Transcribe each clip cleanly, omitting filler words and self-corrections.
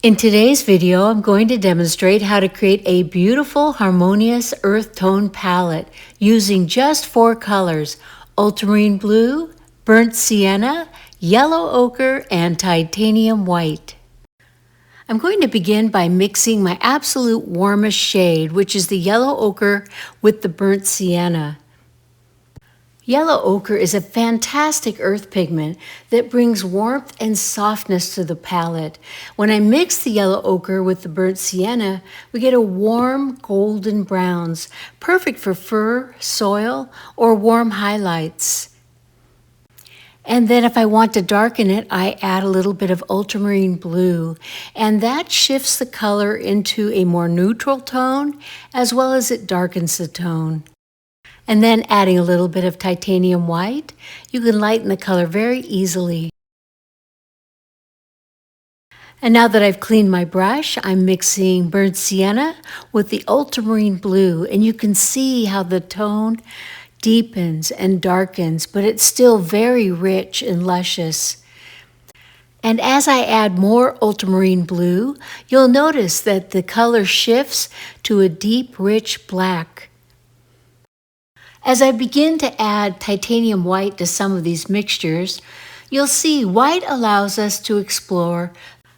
In today's video, I'm going to demonstrate how to create a beautiful harmonious earth tone palette using just 4 colors: ultramarine blue, burnt sienna, yellow ochre, and titanium white. I'm going to begin by mixing my absolute warmest shade, which is the yellow ochre, with the burnt sienna. Yellow ochre is a fantastic earth pigment that brings warmth and softness to the palette. When I mix the yellow ochre with the burnt sienna, we get a warm golden browns, perfect for fur, soil, or warm highlights. And then if I want to darken it, I add a little bit of ultramarine blue, and that shifts the color into a more neutral tone, as well as it darkens the tone. And then adding a little bit of titanium white, you can lighten the color very easily. And now that I've cleaned my brush, I'm mixing burnt sienna with the ultramarine blue, and you can see how the tone deepens and darkens, but it's still very rich and luscious. And as I add more ultramarine blue, you'll notice that the color shifts to a deep, rich black. As I begin to add titanium white to some of these mixtures, you'll see white allows us to explore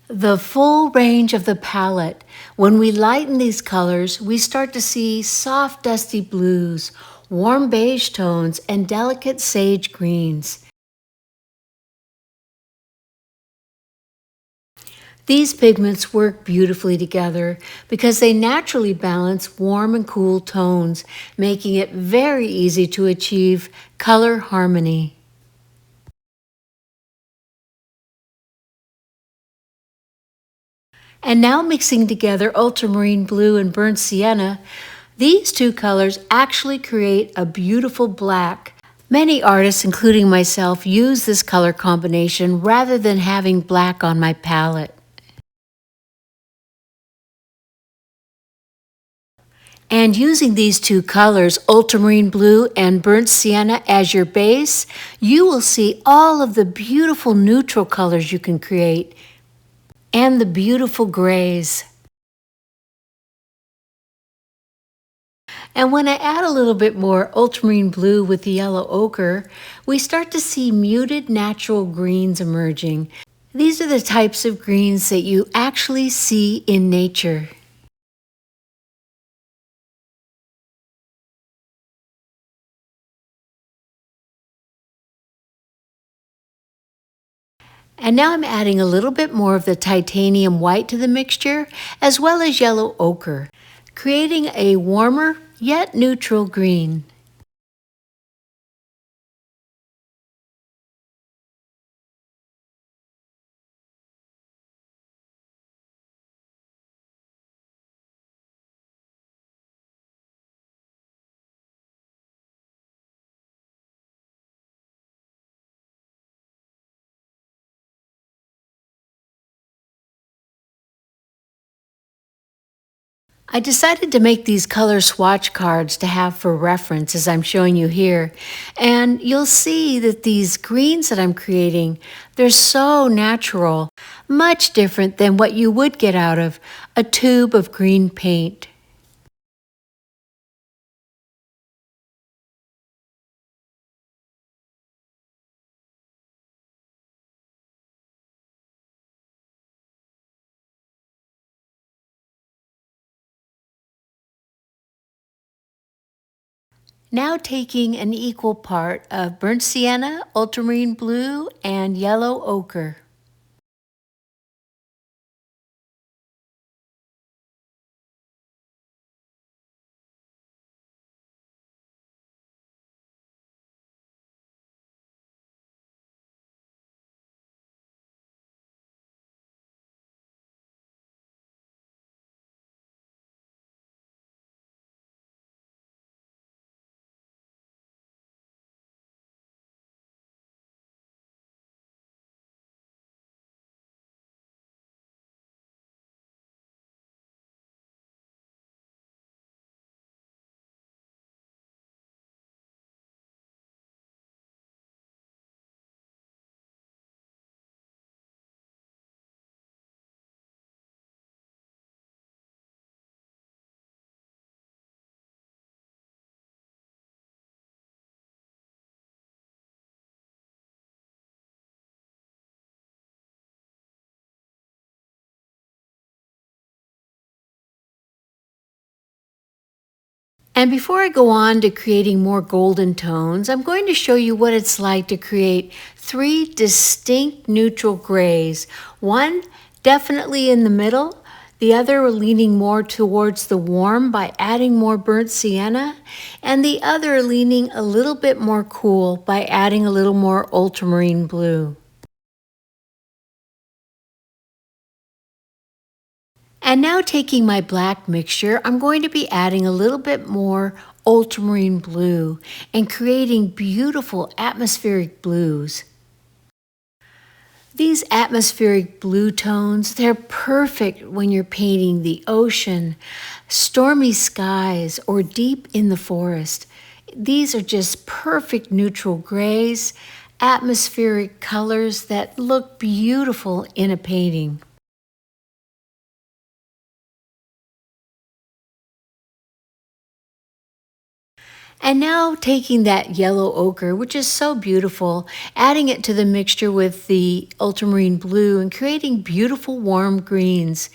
the full range of the palette. When we lighten these colors, we start to see soft dusty blues, warm beige tones, and delicate sage greens. These pigments work beautifully together because they naturally balance warm and cool tones, making it very easy to achieve color harmony. And now mixing together ultramarine blue and burnt sienna, these two colors actually create a beautiful black. Many artists, including myself, use this color combination rather than having black on my palette. And using these two colors, ultramarine blue and burnt sienna, as your base, you will see all of the beautiful neutral colors you can create and the beautiful grays. And when I add a little bit more ultramarine blue with the yellow ochre, we start to see muted natural greens emerging. These are the types of greens that you actually see in nature. And now I'm adding a little bit more of the titanium white to the mixture, as well as yellow ochre, creating a warmer yet neutral green. I decided to make these color swatch cards to have for reference as I'm showing you here. And you'll see that these greens that I'm creating, they're so natural, much different than what you would get out of a tube of green paint. Now taking an equal part of burnt sienna, ultramarine blue, and yellow ochre. And before I go on to creating more golden tones, I'm going to show you what it's like to create 3 distinct neutral grays. One definitely in the middle, the other leaning more towards the warm by adding more burnt sienna, and the other leaning a little bit more cool by adding a little more ultramarine blue. And now taking my black mixture, I'm going to be adding a little bit more ultramarine blue and creating beautiful atmospheric blues. These atmospheric blue tones, they're perfect when you're painting the ocean, stormy skies, or deep in the forest. These are just perfect neutral grays, atmospheric colors that look beautiful in a painting. And now taking that yellow ochre, which is so beautiful, adding it to the mixture with the ultramarine blue and creating beautiful warm greens.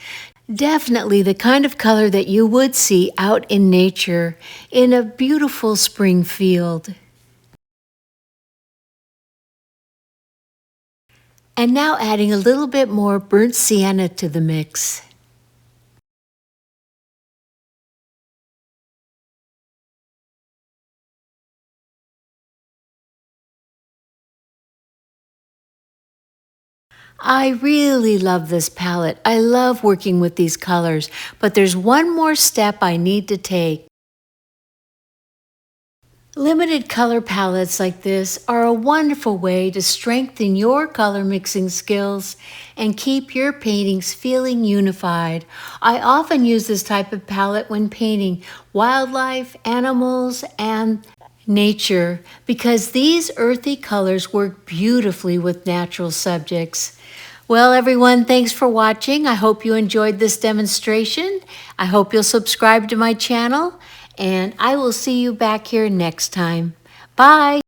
Definitely the kind of color that you would see out in nature in a beautiful spring field. And now adding a little bit more burnt sienna to the mix. I really love this palette. I love working with these colors, but there's one more step I need to take. Limited color palettes like this are a wonderful way to strengthen your color mixing skills and keep your paintings feeling unified. I often use this type of palette when painting wildlife, animals, and nature because these earthy colors work beautifully with natural subjects. Well, everyone, thanks for watching. I hope you enjoyed this demonstration. I hope you'll subscribe to my channel, and I will see you back here next time. Bye.